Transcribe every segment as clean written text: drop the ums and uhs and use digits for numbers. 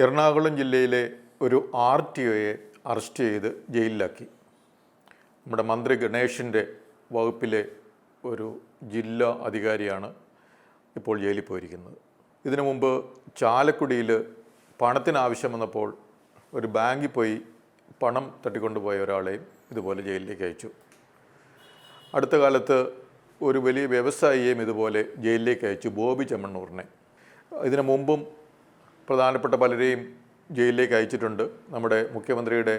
എറണാകുളം ജില്ലയിലെ ഒരു RTOയെ അറസ്റ്റ് ചെയ്ത് ജയിലിലാക്കി. നമ്മുടെ മന്ത്രി ഗണേഷിൻ്റെ വകുപ്പിലെ ഒരു ജില്ലാ അധികാരിയാണ് ഇപ്പോൾ ജയിലിൽ പോയിരിക്കുന്നത്. ഇതിനു മുമ്പ് ചാലക്കുടിയിൽ പണത്തിനാവശ്യം വന്നപ്പോൾ ഒരു ബാങ്കിൽ പോയി പണം തട്ടിക്കൊണ്ടുപോയ ഒരാളെയും ഇതുപോലെ ജയിലിലേക്ക് അയച്ചു. അടുത്ത കാലത്ത് ഒരു വലിയ വ്യവസായിയെയും ഇതുപോലെ ജയിലിലേക്ക് അയച്ചു, ബോബി ചെമ്മണ്ണൂറിനെ. ഇതിനു മുമ്പും പ്രധാനപ്പെട്ട പലരെയും ജയിലിലേക്ക് അയച്ചിട്ടുണ്ട്. നമ്മുടെ മുഖ്യമന്ത്രിയുടെ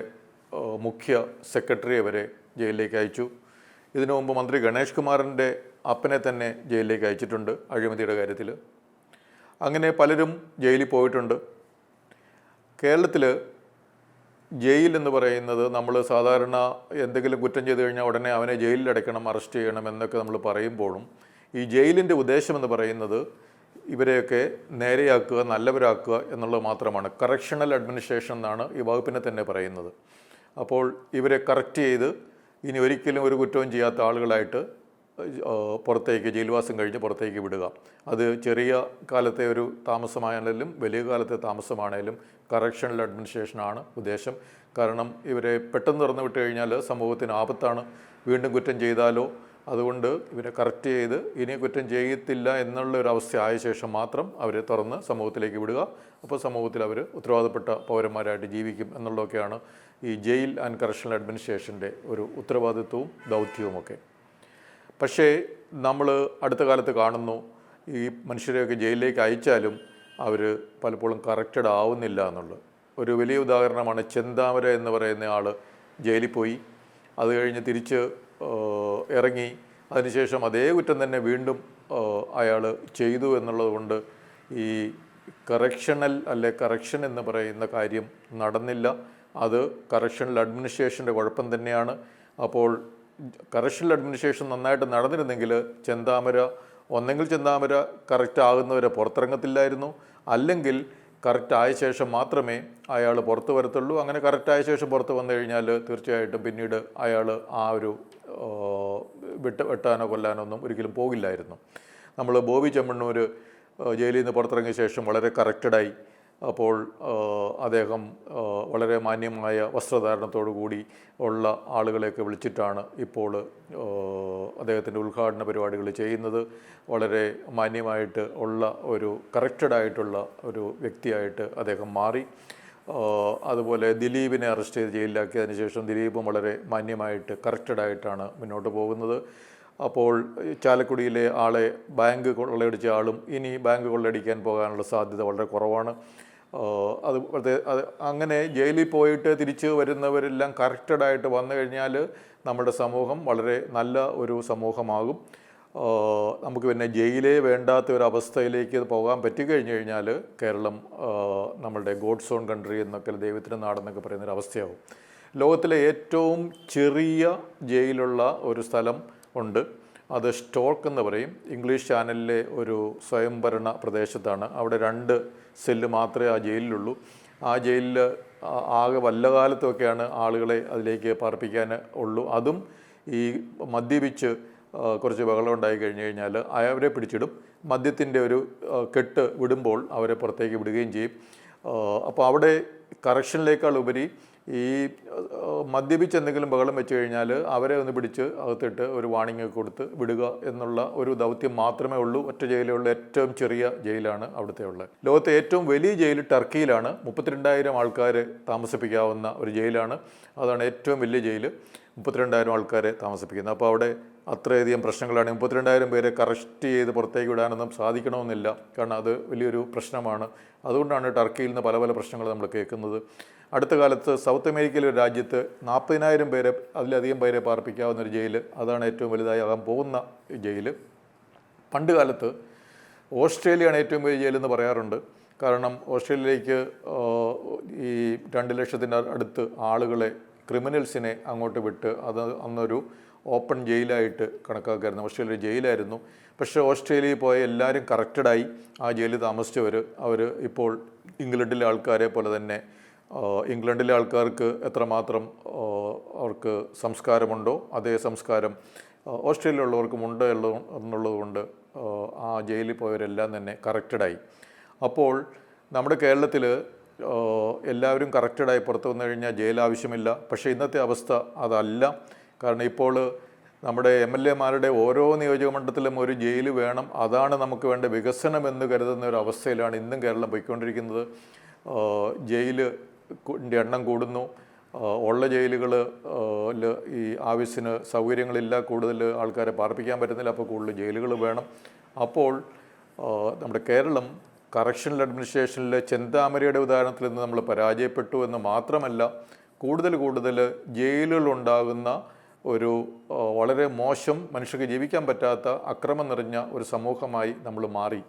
മുഖ്യ സെക്രട്ടറിയെ വരെ ജയിലിലേക്ക് അയച്ചു. ഇതിനു മുമ്പ് മന്ത്രി ഗണേഷ് കുമാറിൻ്റെ അപ്പനെ തന്നെ ജയിലിലേക്ക് അയച്ചിട്ടുണ്ട് അഴിമതിയുടെ കാര്യത്തിൽ. അങ്ങനെ പലരും ജയിലിൽ പോയിട്ടുണ്ട്. കേരളത്തിൽ ജയിൽ എന്ന് പറയുന്നത് നമ്മൾ സാധാരണ എന്തെങ്കിലും കുറ്റം ചെയ്ത് കഴിഞ്ഞാൽ ഉടനെ അവനെ ജയിലിലടയ്ക്കണം, അറസ്റ്റ് ചെയ്യണം എന്നൊക്കെ നമ്മൾ പറയുമ്പോഴും ഈ ജയിലിൻ്റെ ഉദ്ദേശം എന്ന് പറയുന്നത് ഇവരെയൊക്കെ നേരെയാക്കുക, നല്ലവരാക്കുക എന്നുള്ളത് മാത്രമാണ്. കറക്ഷണൽ അഡ്മിനിസ്ട്രേഷൻ എന്നാണ് ഈ വകുപ്പിനെ തന്നെ പറയുന്നത്. അപ്പോൾ ഇവരെ കറക്റ്റ് ചെയ്ത് ഇനി ഒരിക്കലും ഒരു കുറ്റവും ചെയ്യാത്ത ആളുകളായിട്ട് പുറത്തേക്ക്, ജയിൽവാസം കഴിഞ്ഞ് പുറത്തേക്ക് വിടുക. അത് ചെറിയ കാലത്തെ ഒരു താമസമായാലും വലിയ കാലത്തെ താമസമാണേലും കറക്ഷണൽ അഡ്മിനിസ്ട്രേഷനാണ് ഉദ്ദേശം. കാരണം ഇവരെ പെട്ടെന്ന് തുറന്നു വിട്ട് കഴിഞ്ഞാൽ സമൂഹത്തിന് ആപത്താണ്. വീണ്ടും കുറ്റം ചെയ്താലോ, അതുകൊണ്ട് ഇവരെ കറക്റ്റ് ചെയ്ത് ഇനി കുറ്റം ചെയ്യത്തില്ല എന്നുള്ള ഒരു അവസ്ഥ ആയ ശേഷം മാത്രം അവരെ തുറന്ന് സമൂഹത്തിലേക്ക് വിടുക. അപ്പോൾ സമൂഹത്തിൽ അവർ ഉത്തരവാദപ്പെട്ട പൗരന്മാരായിട്ട് ജീവിക്കും എന്നുള്ളതൊക്കെയാണ് ഈ ജയിൽ ആൻഡ് കറക്ഷണൽ അഡ്മിനിസ്ട്രേഷൻ്റെ ഒരു ഉത്തരവാദിത്വവും ദൗത്യവുമൊക്കെ. പക്ഷേ നമ്മൾ അടുത്ത കാലത്ത് കാണുന്നു, ഈ മനുഷ്യരെയൊക്കെ ജയിലിലേക്ക് അയച്ചാലും അവർ പലപ്പോഴും കറക്റ്റഡ് ആവുന്നില്ല എന്നുള്ളത്. ഒരു വലിയ ഉദാഹരണമാണ് ചെന്താമര എന്ന് പറയുന്ന ആൾ ജയിലിൽ പോയി, അത് കഴിഞ്ഞ് തിരിച്ച് ഇറങ്ങി, അതിനുശേഷം അതേ കുറ്റം തന്നെ വീണ്ടും അയാൾ ചെയ്തു എന്നുള്ളത് കൊണ്ട് ഈ കറക്ഷൻ എന്ന് പറയുന്ന കാര്യം നടന്നില്ല. അത് കറക്ഷണൽ അഡ്മിനിസ്ട്രേഷൻ്റെ കുഴപ്പം തന്നെയാണ്. അപ്പോൾ കറക്ഷണൽ അഡ്മിനിസ്ട്രേഷൻ നന്നായിട്ട് നടന്നിരുന്നെങ്കിൽ ഒന്നെങ്കിൽ ചെന്താമര കറക്റ്റ് ആകുന്നവരെ പുറത്തിറങ്ങത്തില്ലായിരുന്നു, അല്ലെങ്കിൽ കറക്റ്റ് ആയ ശേഷം മാത്രമേ അയാൾ പുറത്ത് വരത്തുള്ളൂ. അങ്ങനെ കറക്റ്റായ ശേഷം പുറത്ത് വന്നു കഴിഞ്ഞാൽ തീർച്ചയായിട്ടും പിന്നീട് അയാൾ ആ ഒരു വെട്ടാനോ കൊല്ലാനോ ഒന്നും ഒരിക്കലും പോകില്ലായിരുന്നു. നമ്മൾ ബോബി ചെമ്മണ്ണൂർ ജയിലിൽ നിന്ന് പുറത്തിറങ്ങിയ ശേഷം വളരെ കറക്റ്റഡായി. അപ്പോൾ അദ്ദേഹം വളരെ മാന്യമായ വസ്ത്രധാരണത്തോടു കൂടി ഉള്ള ആളുകളെയൊക്കെ വിളിച്ചിട്ടാണ് ഇപ്പോൾ അദ്ദേഹത്തിൻ്റെ ഉദ്ഘാടന പരിപാടികൾ ചെയ്യുന്നത്. വളരെ മാന്യമായിട്ട് ഉള്ള ഒരു കറക്റ്റഡായിട്ടുള്ള ഒരു വ്യക്തിയായിട്ട് അദ്ദേഹം മാറി. അതുപോലെ ദിലീപിനെ അറസ്റ്റ് ചെയ്ത് ജയിലിലാക്കിയതിന് ശേഷം ദിലീപും വളരെ മാന്യമായിട്ട് കറക്റ്റഡായിട്ടാണ് മുന്നോട്ട് പോകുന്നത്. അപ്പോൾ ചാലക്കുടിയിലെ ആളെ ബാങ്ക് കൊള്ളയടിച്ച ആളും ഇനി ബാങ്ക് കൊള്ളയടിക്കാൻ പോകാനുള്ള സാധ്യത വളരെ കുറവാണ്. അങ്ങനെ ജയിലിൽ പോയിട്ട് തിരിച്ച് വരുന്നവരെല്ലാം കറക്റ്റഡായിട്ട് വന്നു കഴിഞ്ഞാൽ നമ്മുടെ സമൂഹം വളരെ നല്ല ഒരു സമൂഹമാകും. നമുക്ക് പിന്നെ ജയിലേ വേണ്ടാത്ത ഒരു അവസ്ഥയിലേക്ക് പോകാൻ പറ്റിക്കഴിഞ്ഞു കഴിഞ്ഞാൽ കേരളം നമ്മളുടെ ഗോഡ്സ് ഓൺ കൺട്രി എന്നൊക്കെ, ദൈവത്തിൻ്റെ നാടെന്നൊക്കെ പറയുന്നൊരു അവസ്ഥയാവും. ലോകത്തിലെ ഏറ്റവും ചെറിയ ജയിലുള്ള ഒരു സ്ഥലം ഉണ്ട്, അത് സ്റ്റോർക്ക് എന്ന് പറയും. ഇംഗ്ലീഷ് ചാനലിലെ ഒരു സ്വയംഭരണ പ്രദേശത്താണ്. അവിടെ 2 സെല്ല് മാത്രമേ ആ ജയിലിലുള്ളൂ. ആ ജയിലിൽ ആകെ വല്ല കാലത്തൊക്കെയാണ് ആളുകളെ അതിലേക്ക് പാർപ്പിക്കാൻ ഉള്ളൂ. അതും ഈ മദ്യപിച്ച് കുറച്ച് ബഹളം ഉണ്ടായി കഴിഞ്ഞ് കഴിഞ്ഞാൽ അവരെ പിടിച്ചിടും. മദ്യത്തിൻ്റെ ഒരു കെട്ട് വിടുമ്പോൾ അവരെ പുറത്തേക്ക് വിടുകയും ചെയ്യും. അപ്പോൾ അവിടെ കറക്ഷനിലേക്കാൾ ഉപരി ഈ മദ്യപിച്ച് എന്തെങ്കിലും ബഹളം വെച്ച് കഴിഞ്ഞാൽ അവരെ ഒന്ന് പിടിച്ച് അകത്തിട്ട് ഒരു വാണിംഗ് കൊടുത്ത് വിടുക എന്നുള്ള ഒരു ദൗത്യം മാത്രമേ ഉള്ളൂ. ഒറ്റ ജയിലുള്ള ഏറ്റവും ചെറിയ ജയിലാണ് അവിടുത്തെ ഉള്ളത്. ലോകത്തെ ഏറ്റവും വലിയ ജയിൽ ടർക്കിയിലാണ്. 32,000 ആൾക്കാർ താമസിപ്പിക്കാവുന്ന ഒരു ജയിലാണ്. അതാണ് ഏറ്റവും വലിയ ജയിൽ, 32,000 ആൾക്കാരെ താമസിപ്പിക്കുന്നത്. അപ്പോൾ അവിടെ അത്രയധികം പ്രശ്നങ്ങളാണ്. 32,000 പേരെ കറക്റ്റ് ചെയ്ത് പുറത്തേക്ക് വിടാനൊന്നും സാധിക്കണമെന്നില്ല, കാരണം അത് വലിയൊരു പ്രശ്നമാണ്. അതുകൊണ്ടാണ് ടർക്കിയിൽ നിന്ന് പല പല പ്രശ്നങ്ങൾ നമ്മൾ കേൾക്കുന്നത്. അടുത്ത കാലത്ത് സൗത്ത് അമേരിക്കയിലെ ഒരു രാജ്യത്ത് 40,000 പേരെ, അതിലധികം പേരെ പാർപ്പിക്കാവുന്നൊരു ജയിൽ, അതാണ് ഏറ്റവും വലുതായി ആകാൻ പോകുന്ന ജയിൽ. പണ്ട് കാലത്ത് ഓസ്ട്രേലിയയാണ് ഏറ്റവും വലിയ ജയിലെന്ന് പറയാറുണ്ട്. കാരണം ഓസ്ട്രേലിയയിലേക്ക് ഈ 2 ലക്ഷത്തിൻ്റെ അടുത്ത് ആളുകളെ, ക്രിമിനൽസിനെ അങ്ങോട്ട് വിട്ട് അത് അന്നൊരു ഓപ്പൺ ജയിലായിട്ട് കണക്കാക്കായിരുന്നു. ഓസ്ട്രേലിയ ജയിലായിരുന്നു. പക്ഷേ ഓസ്ട്രേലിയയിൽ പോയ എല്ലാവരും കറക്റ്റഡായി. ആ ജയിലിൽ താമസിച്ചവർ അവർ ഇപ്പോൾ ഇംഗ്ലണ്ടിലെ ആൾക്കാരെ പോലെ തന്നെ, ഇംഗ്ലണ്ടിലെ ആൾക്കാർക്ക് എത്രമാത്രം അവർക്ക് സംസ്കാരമുണ്ടോ അതേ സംസ്കാരം ഓസ്ട്രേലിയയിലുള്ളവർക്കുമുണ്ട് എന്നുള്ളത് കൊണ്ട് ആ ജയിലിൽ പോയവരെല്ലാം തന്നെ കറക്റ്റഡായി. അപ്പോൾ നമ്മുടെ കേരളത്തിൽ എല്ലാവരും കറക്റ്റഡായി പുറത്തു വന്നു കഴിഞ്ഞാൽ ജയിൽ ആവശ്യമില്ല. പക്ഷേ ഇന്നത്തെ അവസ്ഥ അതല്ല. കാരണം ഇപ്പോൾ നമ്മുടെ MLA-മാരുടെ ഓരോ നിയോജകമണ്ഡലത്തിലും ഒരു ജയിൽ വേണം. അതാണ് നമുക്ക് വേണ്ട വികസനം എന്ന് കരുതുന്ന ഒരു അവസ്ഥയിലാണ് ഇന്നും കേരളം പോയിക്കൊണ്ടിരിക്കുന്നത്. ജയിലിൻ്റെ എണ്ണം കൂടുന്നു. ഉള്ള ജയിലുകൾ ഈ ആവശ്യത്തിന് സൗകര്യങ്ങളില്ല, കൂടുതൽ ആൾക്കാരെ പാർപ്പിക്കാൻ പറ്റുന്നില്ല. അപ്പോൾ കൂടുതൽ ജയിലുകൾ വേണം. അപ്പോൾ നമ്മുടെ കേരളം കറക്ഷണൽ അഡ്മിനിസ്ട്രേഷനിലെ ചെന്താമരയുടെ ഉദാഹരണത്തിൽ നിന്ന് നമ്മൾ പരാജയപ്പെട്ടു എന്ന് മാത്രമല്ല, കൂടുതൽ ജയിലുകളുണ്ടാകുന്ന ഒരു വളരെ മോശം, മനുഷ്യർക്ക് ജീവിക്കാൻ പറ്റാത്ത, അക്രമം നിറഞ്ഞ ഒരു സമൂഹമായി നമ്മൾ മാറി.